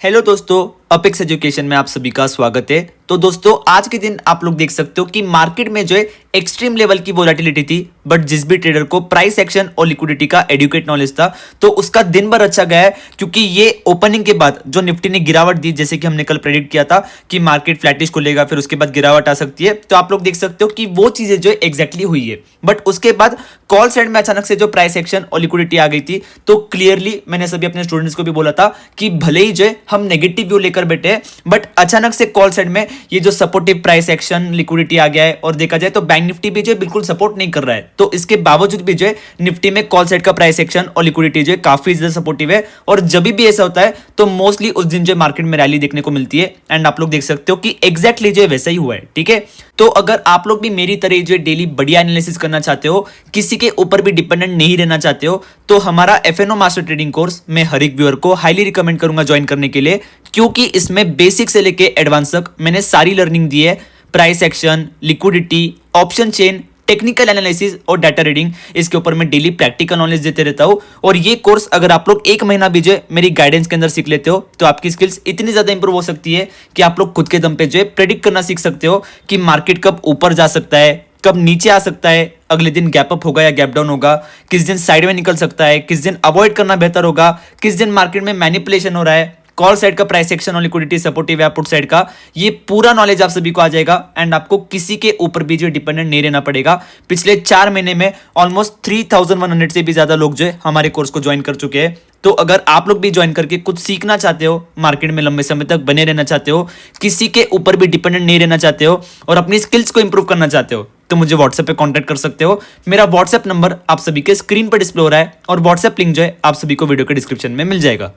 Hello दोस्तों, apex education में आप सभी का स्वागत है। तो दोस्तों, आज के दिन आप लोग देख सकते हो कि मार्केट में जो है एक्सट्रीम लेवल की वोलेटिलिटी थी, बट जिस भी ट्रेडर को प्राइस एक्शन और लिक्विडिटी का एडुकेट नॉलेज था तो उसका दिन भर अच्छा गया है, क्योंकि ये ओपनिंग के बाद जो निफ्टी ने गिरावट दी, जैसे कि हमने कल प्रेडिक्ट किया था कि मार्केट फ्लैटिश खुलेगा, फिर उसके बाद गिरावट आ सकती है। तो आप लोग देख सकते हो कि वो चीजें जो एग्जैक्टली हुई है। बट उसके बाद कॉल साइड में अचानक से जो प्राइस एक्शन और लिक्विडिटी आ गई थी, तो क्लियरली मैंने सभी अपने स्टूडेंट्स को भी बोला था कि भले ही जो हम नेगेटिव व्यू लेकर बैठे, बट अचानक से कॉल साइड में ये जो सपोर्टिव प्राइस एक्शन लिक्विडिटी आ गया है, और देखा जाए तो बैंक निफ्टी भी जो बिल्कुल सपोर्ट नहीं कर रहा है, तो इसके बावजूद भी जो निफ्टी में कॉल साइड का प्राइस एक्शन और लिक्विडिटी जो काफी ज्यादा सपोर्टिव है। और जब भी ऐसा होता है तो मोस्टली उस दिन जो मार्केट में रैली देखने को मिलती है, एंड आप लोग देख सकते हो कि एग्जैक्टली जो वैसा ही हुआ है। ठीक है, तो अगर आप लोग भी मेरी तरह जो डेली बढ़िया एनालिसिस करना चाहते हो, किसी के ऊपर भी डिपेंडेंट नहीं रहना चाहते हो, तो हमारा एफएनओ मास्टर ट्रेडिंग कोर्स मैं हर एक व्यूअर को हाईली रिकमेंड करूंगा ज्वाइन करने के लिए, क्योंकि इसमें बेसिक से लेके एडवांस तक मैंने सारी लर्निंग दी है। Price action, liquidity, option chain, technical analysis और डाटा रीडिंग, इसके ऊपर मैं डेली प्रैक्टिकल नॉलेज देते रहता हूं। और ये कोर्स अगर आप लोग एक महीना भी जो मेरी गाइडेंस के अंदर सीख लेते हो, तो आपकी स्किल्स इतनी ज्यादा इंप्रूव हो सकती है कि आप लोग खुद के दम पे जो प्रेडिक्ट करना सीख सकते हो कि मार्केट कब ऊपर जा सकता है, कब नीचे आ सकता है, अगले दिन गैप अप होगा या गैप डाउन होगा, किस दिन साइड में निकल सकता है, किस दिन अवॉइड करना बेहतर होगा, किस दिन मार्केट में मैनिपुलेशन हो रहा है, कॉल साइड का प्राइस एक्शन और लिक्विडिटी सपोर्टिव है, पुट साइड का, ये पूरा नॉलेज आप सभी को आ जाएगा। एंड आपको किसी के ऊपर भी जो डिपेंडेंट नहीं रहना पड़ेगा। पिछले 4 महीने में ऑलमोस्ट 3100 से भी ज्यादा लोग जो हमारे कोर्स को ज्वाइन कर चुके हैं। तो अगर आप लोग भी ज्वाइन करके कुछ सीखना चाहते हो, मार्केट में लंबे समय तक बने रहना चाहते हो, किसी के ऊपर भी डिपेंडेंट नहीं रहना चाहते हो, और अपनी स्किल्स को इंप्रूव करना चाहते हो, तो मुझे व्हाट्सएप पे कांटेक्ट कर सकते हो। मेरा व्हाट्सएप नंबर आप सभी के स्क्रीन पर डिस्प्ले हो रहा है, और व्हाट्सएप लिंक जो है आप सभी को वीडियो के डिस्क्रिप्शन में मिल जाएगा।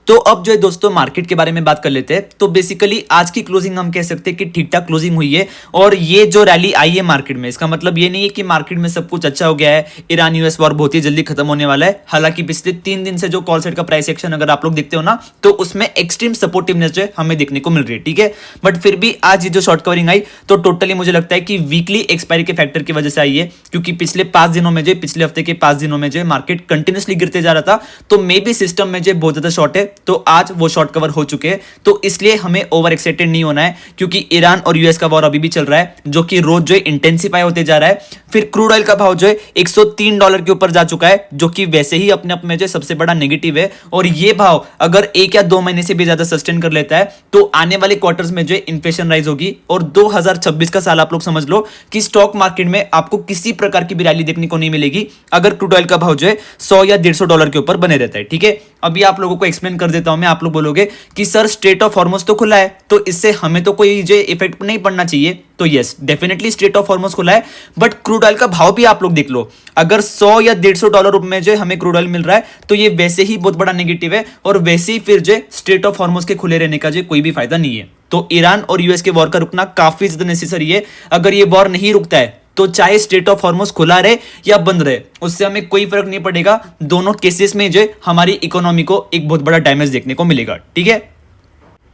तो अब जो है दोस्तों, मार्केट के बारे में बात कर लेते हैं। तो बेसिकली आज की क्लोजिंग हम कह सकते हैं कि ठीक ठाक क्लोजिंग हुई है। और ये जो रैली आई है मार्केट में, इसका मतलब ये नहीं है कि मार्केट में सब कुछ अच्छा हो गया है, ईरान यूएस वॉर बहुत ही जल्दी खत्म होने वाला है। हालांकि पिछले 3 दिन से जो कॉल साइड का प्राइस एक्शन अगर आप लोग देखते हो ना, तो उसमें एक्सट्रीम सपोर्टिवनेस जो हमें देखने को मिल रही है। ठीक है, बट फिर भी आज ये जो शॉर्ट कवरिंग आई, तो टोटली मुझे लगता है कि वीकली एक्सपायरी के फैक्टर की वजह से आई है, क्योंकि पिछले 5 दिनों में जो, पिछले हफ्ते के 5 दिनों में जो मार्केट कंटिन्यूसली गिरते जा रहा था, तो मे बी सिस्टम में जो बहुत ज्यादा शॉर्ट है, तो आज वो शॉर्ट कवर हो चुके हैं। तो इसलिए हमें ओवर एक्साइटेड नहीं होना है, क्योंकि ईरान और यूएस का वॉर अभी भी चल रहा है, जो कि रोज जो इंटेंसिफाई होते जा रहा है। फिर क्रूड ऑयल का भाव जो है $103 के ऊपर जा चुका है, जो कि वैसे ही अपने आप में जो सबसे बड़ा नेगेटिव है। और ये भाव अगर 1 या 2 महीने से भी ज्यादा सस्टेन कर लेता है, तो आने वाले क्वार्टर्स में जो इन्फ्लेशन राइज होगी, और 2026 का साल आप लोग समझ लो कि स्टॉक मार्केट में आपको किसी प्रकार की भी रैली देखने को नहीं मिलेगी, अगर क्रूड ऑयल का भाव जो है $100 या $150 के ऊपर बने रहता है। ठीक है, अभी आप लोगों को एक्सप्लेन कर देता हूं मैं। आप लोग बोलोगे कि सर स्ट्रेट ऑफ हॉर्मुज तो खुला है, तो इससे हमें तो कोई जो इफेक्ट नहीं पड़ना चाहिए। तो yes, definitely straight of Hormuz खुला है, बट क्रूड ऑयल का भाव भी आप लोग देख लो। अगर $100 या $150 में जो हमें क्रूड ऑयल मिल रहा है, तो ये वैसे ही बहुत बड़ा नेगेटिव है, और वैसे ही फिर जो स्ट्रेट ऑफ हॉर्मुज के खुले रहने का जो कोई भी फायदा नहीं है। तो ईरान और यूएस के वॉर का रुकना काफी ज्यादा नेसेसरी है। अगर ये वॉर नहीं रुकता है, तो चाहे स्ट्रेट ऑफ हॉर्मुज खुला रहे या बंद रहे, उससे हमें कोई फर्क नहीं पड़ेगा। दोनों केसेस में जो हमारी इकोनॉमी को एक बहुत बड़ा डैमेज देखने को मिलेगा। ठीक है,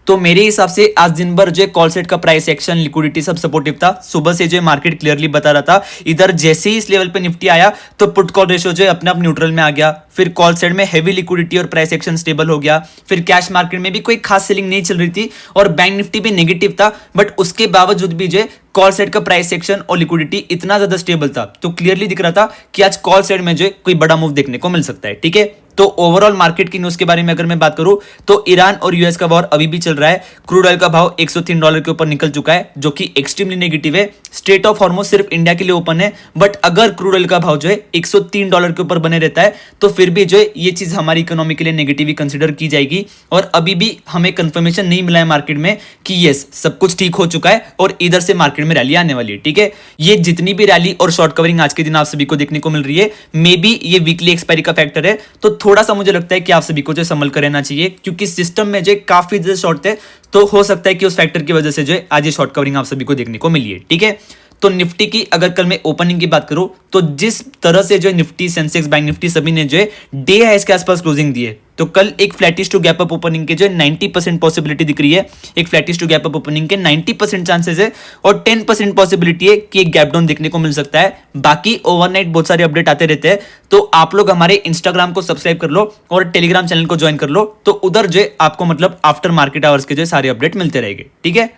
तो मेरे हिसाब से आज दिन भर जो कॉल सेट का प्राइस एक्शन, लिक्विडिटी सब सपोर्टिव था। सुबह से जो मार्केट क्लियरली बता रहा था, इधर जैसे ही इस लेवल पे निफ्टी आया, तो पुट कॉल रेशियो जो अपने आप न्यूट्रल में आ गया। फिर कॉल साइड में हेवी लिक्विडिटी और प्राइस एक्शन स्टेबल हो गया। फिर कैश मार्केट में भी कोई खास सेलिंग नहीं चल रही थी, और बैंक निफ्टी भी नेगेटिव था, बट उसके बावजूद भी जो कॉल साइड का प्राइस एक्शन और लिक्विडिटी इतना ज्यादा स्टेबल था, तो क्लियरली दिख रहा था कि आज कॉल साइड में जो कोई बड़ा मूव देखने को मिल सकता है। ठीक है, तो ओवरऑल मार्केट की न्यूज के बारे में अगर मैं बात करूं, तो ईरान और यूएस का वॉर अभी भी चल रहा है। क्रूड ऑयल का भाव $103 के ऊपर निकल चुका है, जो कि एक्सट्रीमली नेगेटिव है। स्ट्रेट ऑफ हॉर्मुज सिर्फ इंडिया के लिए ओपन है, बट अगर क्रूड ऑयल का भाव जो है $103 के ऊपर बने रहता है, तो फिर भी जो ये चीज हमारी इकोनॉमी के लिए नेगेटिव ही कंसिडर की जाएगी। और अभी भी हमें कंफर्मेशन नहीं मिला है मार्केट में कि यस सब कुछ ठीक हो चुका है, और इधर से मार्केट में रैली आने वाली है। ठीक है, ये जितनी भी रैली और शॉर्ट कवरिंग आज के दिन आप सभी को देखने को मिल रही है, मे बी ये वीकली एक्सपायरी का फैक्टर है। तो थोड़ा सा मुझे लगता है कि आप सभी को जो संभल कर रहना चाहिए, क्योंकि सिस्टम में जो काफी ज्यादा शॉर्ट थे, तो हो सकता है कि उस फैक्टर की वजह से जो आज ये शॉर्ट कवरिंग आप सभी को देखने को मिली है। ठीक है, तो निफ्टी की अगर कल मैं ओपनिंग की बात करूं तो जिस तरह से जो निफ्टी, सेंसेक्स, बैंक निफ्टी सभी ने जो डे हाइस के आसपास क्लोजिंग दी है, तो कल एक flattish to gap up opening के जो 90% पॉसिबिलिटी दिख रही है। एक flattish to gap up opening के 90% चांसेस है और 10% पॉसिबिलिटी है कि एक गैप डाउन देखने को मिल सकता है। बाकी ओवरनाइट बहुत सारे अपडेट आते रहते हैं, तो आप लोग हमारे इंस्टाग्राम को सब्सक्राइब कर लो और टेलीग्राम चैनल को ज्वाइन कर लो, तो उधर जो आपको मतलब आफ्टर मार्केट आवर्स के जो सारे अपडेट मिलते रहेंगे, ठीक है।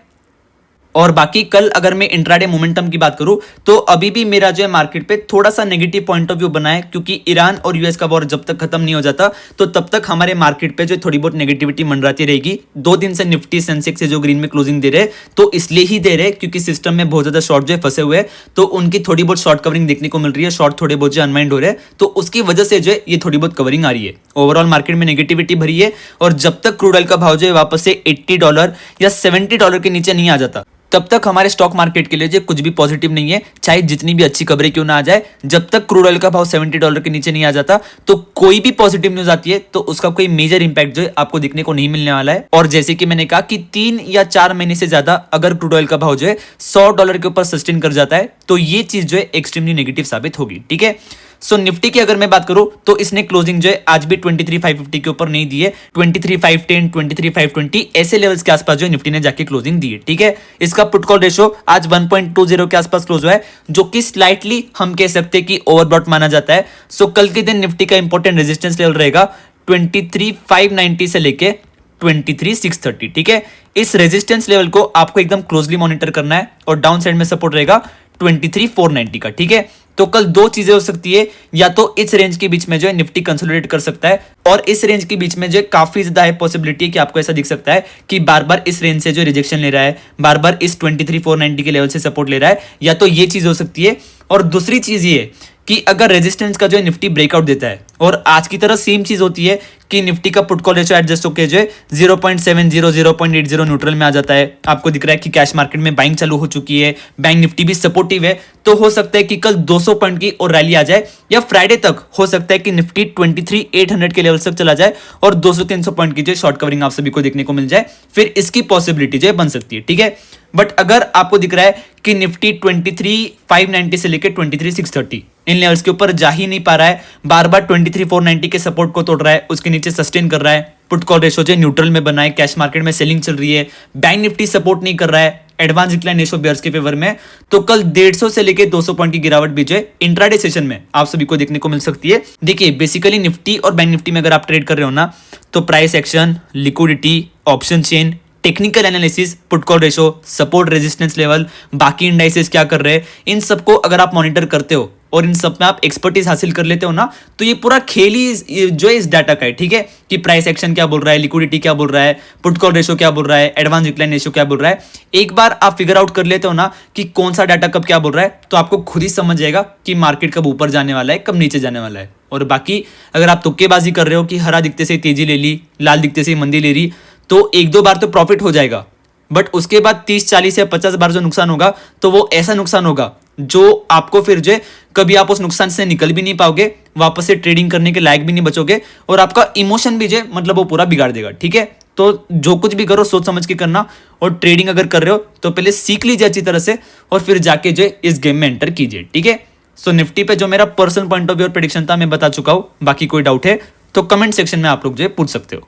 और बाकी कल अगर मैं इंट्राडे मोमेंटम की बात करूं तो अभी भी मेरा जो है मार्केट पे थोड़ा सा नेगेटिव पॉइंट ऑफ व्यू बना है, क्योंकि ईरान और यूएस का वॉर जब तक खत्म नहीं हो जाता तो तब तक हमारे मार्केट पे जो थोड़ी बहुत नेगेटिविटी मंडराती रहेगी। 2 दिन से निफ्टी, सेंसेक्स से जो ग्रीन में क्लोजिंग दे रहे तो इसलिए ही दे रहे क्योंकि सिस्टम में बहुत ज्यादा शॉर्ट जो है फंसे हुए हैं, तो उनकी थोड़ी बहुत शॉर्ट कवरिंग देखने को मिल रही है, शॉर्ट थोड़े बहुत जो अनवाइंड हो रहे हैं, तो उसकी वजह से जो है ये थोड़ी बहुत कवरिंग आ रही है। ओवरऑल मार्केट में नेगेटिविटी भरी है और जब तक क्रूड ऑयल का भाव जो है वापस से $80 या $70 के नीचे नहीं आ जाता तब तक हमारे स्टॉक मार्केट के लिए जो कुछ भी पॉजिटिव नहीं है, चाहे जितनी भी अच्छी खबरें क्यों ना आ जाए। जब तक क्रूड ऑयल का भाव $70 के नीचे नहीं आ जाता तो कोई भी पॉजिटिव न्यूज आती है तो उसका कोई मेजर इंपैक्ट जो है आपको दिखने को नहीं मिलने वाला है। और जैसे कि मैंने कहा कि 3 या 4 महीने से ज्यादा अगर क्रूड ऑयल का भाव जो है $100 के ऊपर सस्टेन कर जाता है तो ये चीज जो है एक्सट्रीमली नेगेटिव साबित होगी, ठीक है। सो निफ्टी की अगर मैं बात करूं तो इसने क्लोजिंग जो है आज भी 23,550 के ऊपर नहीं दी है। 23,510, 23,520 ऐसे लेवल्स के आसपास जो है निफ्टी ने जाके क्लोजिंग दी है, ठीक है। इसका पुट कॉल रेशो आज 1.20 के आसपास क्लोज हुआ है, जो कि स्लाइटली हम कह सकते हैं कि ओवरबॉट माना जाता है। सो कल के दिन निफ्टी का इंपॉर्टेंट रेजिस्टेंस लेवल रहेगा 23,590 से लेके 23,630, ठीक है। इस रेजिस्टेंस लेवल को आपको एकदम क्लोजली मॉनिटर करना है और डाउन साइड में सपोर्ट रहेगा 23,490 का, ठीक है। तो कल 2 चीजें हो सकती है, या तो इस रेंज के बीच में जो है निफ्टी कंसोलिडेट कर सकता है और इस रेंज के बीच में जो काफी ज्यादा है पॉसिबिलिटी है कि आपको ऐसा दिख सकता है कि बार बार इस रेंज से जो रिजेक्शन ले रहा है, बार बार इस 23,490 के लेवल से सपोर्ट ले रहा है, या तो ये चीज हो सकती है। और दूसरी चीज ये कि अगर रेजिस्टेंस का जो है निफ्टी ब्रेकआउट देता है और आज की तरह सेम चीज होती है कि निफ्टी का पुट कॉल रेशो एडजस्ट होकर जो है 0.70, 0.80 न्यूट्रल में आ जाता है, आपको दिख रहा है कि कैश मार्केट में बाइंग चालू हो चुकी है, बैंक निफ्टी भी सपोर्टिव है, तो हो सकता है कि कल 200 पॉइंट की और रैली आ जाए, या फ्राइडे तक हो सकता है कि निफ्टी 23,800 के लेवल तक चला जाए और 200-300 पॉइंट की जो शॉर्ट कवरिंग आप सभी को देखने को मिल जाए, फिर इसकी पॉसिबिलिटी जो है बन सकती है, ठीक है। बट अगर आपको दिख रहा है कि निफ्टी 23,590 से लेकर 23,630 इन लेवल्स के ऊपर जा ही नहीं पा रहा है, बार बार 23,490 के सपोर्ट को तोड़ रहा है, उसके नीचे सस्टेन कर रहा है, पुट कॉल रेशो जो न्यूट्रल में बना है, कैश मार्केट में सेलिंग चल रही है, बैंक निफ्टी सपोर्ट नहीं कर रहा है, एडवांस डिक्लाइन रेशो बेयर्स के फेवर में, तो कल 150 से लेकर 200 पॉइंट की गिरावट भी जो है इंट्राडे सेशन में आप सभी को देखने को मिल सकती है। देखिए बेसिकली निफ्टी और बैंक निफ्टी में अगर आप ट्रेड कर रहे हो ना, तो price action, liquidity, option chain, technical analysis, put call ratio, support resistance level, बाकी इंडाइसेस क्या कर रहे हैं, इन सबको अगर आप मॉनिटर करते हो और इन सब में आप एक्सपर्टीज हासिल कर लेते हो ना, तो ये पूरा खेल ही जो है इस डाटा का है, ठीक है, कि प्राइस एक्शन क्या बोल रहा है, लिक्विडिटी क्या बोल रहा है, पुट कॉल रेशो क्या बोल रहा है, एडवांस डिक्लाइन रेशो क्या बोल रहा है। एक बार आप फिगर आउट कर लेते हो ना कि कौन सा डाटा कब क्या बोल रहा है, तो आपको खुद ही समझ जाएगा कि मार्केट कब ऊपर जाने वाला है, कब नीचे जाने वाला है। और बाकी अगर आप तुक्केबाजी कर रहे हो कि हरा दिखते से तेजी ले ली, लाल दिखते से मंदी ले रही, तो 1-2 बार तो प्रॉफिट हो जाएगा, बट उसके बाद 30-40 या 50 बार जो नुकसान होगा तो वो ऐसा नुकसान होगा जो आपको फिर जो कभी आप उस नुकसान से निकल भी नहीं पाओगे, वापस से ट्रेडिंग करने के लायक भी नहीं बचोगे, और आपका इमोशन भी जो मतलब वो पूरा बिगाड़ देगा, ठीक है। तो जो कुछ भी करो सोच समझ के करना, और ट्रेडिंग अगर कर रहे हो तो पहले सीख लीजिए अच्छी तरह से और फिर जाके जो इस गेम में एंटर कीजिए, ठीक है। सो निफ्टी पे जो मेरा पर्सनल पॉइंट ऑफ व्यू और प्रेडिक्शन था मैं बता चुका हूं, बाकी कोई डाउट है तो कमेंट सेक्शन में आप लोग जो पूछ सकते हो।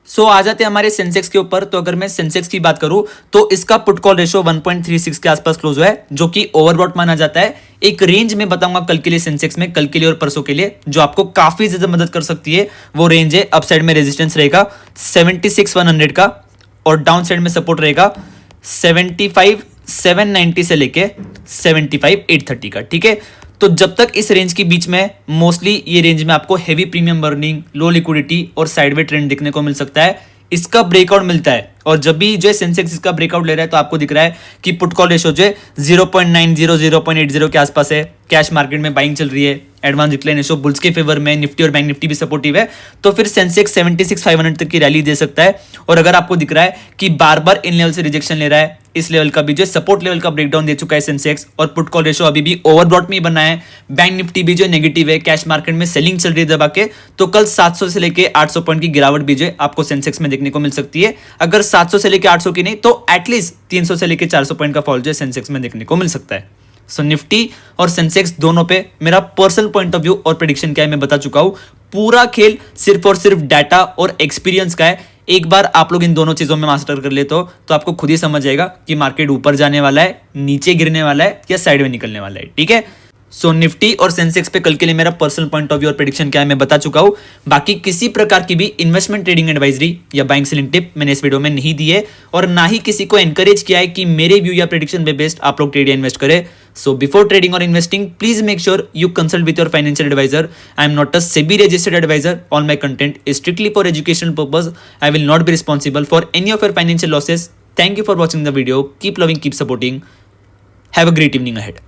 सो आ जाते हैं हमारे सेंसेक्स के ऊपर। तो अगर मैं सेंसेक्स की बात करूं तो इसका पुट कॉल रेशो 1.36 के आसपास क्लोज हुआ है, जो कि ओवरबॉट माना जाता है। एक रेंज में बताऊंगा कल के लिए सेंसेक्स में, कल के लिए और परसों के लिए, जो आपको काफी ज्यादा मदद कर सकती है। वो रेंज है, अपसाइड में रेजिस्टेंस रहेगा 76,100 का और डाउन साइड में सपोर्ट रहेगा 75,790 से लेके 75,830 का, ठीक है। तो जब तक इस रेंज के बीच में, मोस्टली ये रेंज में आपको हेवी प्रीमियम बर्निंग, लो लिक्विडिटी और साइडवे ट्रेंड देखने को मिल सकता है। इसका ब्रेकआउट मिलता है और जब भी जो सेंसेक्स इसका ब्रेकआउट ले रहा है तो आपको दिख रहा है कि पुट कॉल रेशो जो 0.90, 0.80 के आसपास है, कैश मार्केट में बाइंग चल रही है, एडवांस डिक्लाइन रेशो बुल्स के फेवर में, निफ्टी और बैंक निफ्टी भी सपोर्टिव है, तो फिर सेंसेक्स 76,500 तक की रैली दे सकता है। और अगर आपको दिख रहा है कि बार बार इन लेवल से रिजेक्शन ले रहा है, इस लेवल का भी जो सपोर्ट लेवल का ब्रेकडाउन दे चुका है सेंसेक्स, और पुट कॉल रेशो अभी भी ओवरब्रॉट में ही बना है, बैंक निफ्टी भी जो नेगेटिव है, कैश मार्केट में सेलिंग चल रही है दबा के, तो कल 700 से लेके 800 पॉइंट की गिरावट भी जो आपको सेंसेक्स में देखने को मिल सकती है। अगर 700 से लेके 800 की नहीं तो एटलीस्ट 300 से लेके 400 पॉइंट का फॉल जो सेंसेक्स में देखने को मिल सकता है। सो निफ्टी और सेंसेक्स दोनों पे मेरा पर्सनल पॉइंट ऑफ व्यू और प्रेडिक्शन क्या है मैं बता चुका हूं। पूरा खेल सिर्फ और सिर्फ डाटा और एक्सपीरियंस का है। एक बार आप लोग इन दोनों चीजों में मास्टर कर लेते हो तो आपको खुद ही समझ जाएगा कि मार्केट ऊपर जाने वाला है, नीचे गिरने वाला है या साइड में निकलने वाला है। ठीक है, सो निफ्टी और सेंसेक्स पे कल के लिए मेरा पर्सनल पॉइंट ऑफ व्यू और प्रेडिक्शन क्या है मैं बता चुका हूं। बाकी किसी प्रकार की भी इन्वेस्टमेंट ट्रेडिंग एडवाइजरी या बाइंग सेलिंग टिप मैंने इस वीडियो में नहीं दी है और ना ही किसी को एनकरेज किया है कि मेरे व्यू या प्रेडिक्शन पे बेस्ड आप लोग ट्रेड या इन्वेस्ट करें। सो बिफोर ट्रेडिंग और investing please make sure you consult with your financial adviser. I am not a SEBI registered adviser. All my content is strictly for educational purpose. I will not be responsible for any of your financial losses. Thank you for watching the video. Keep loving, keep supporting. Have a great evening ahead.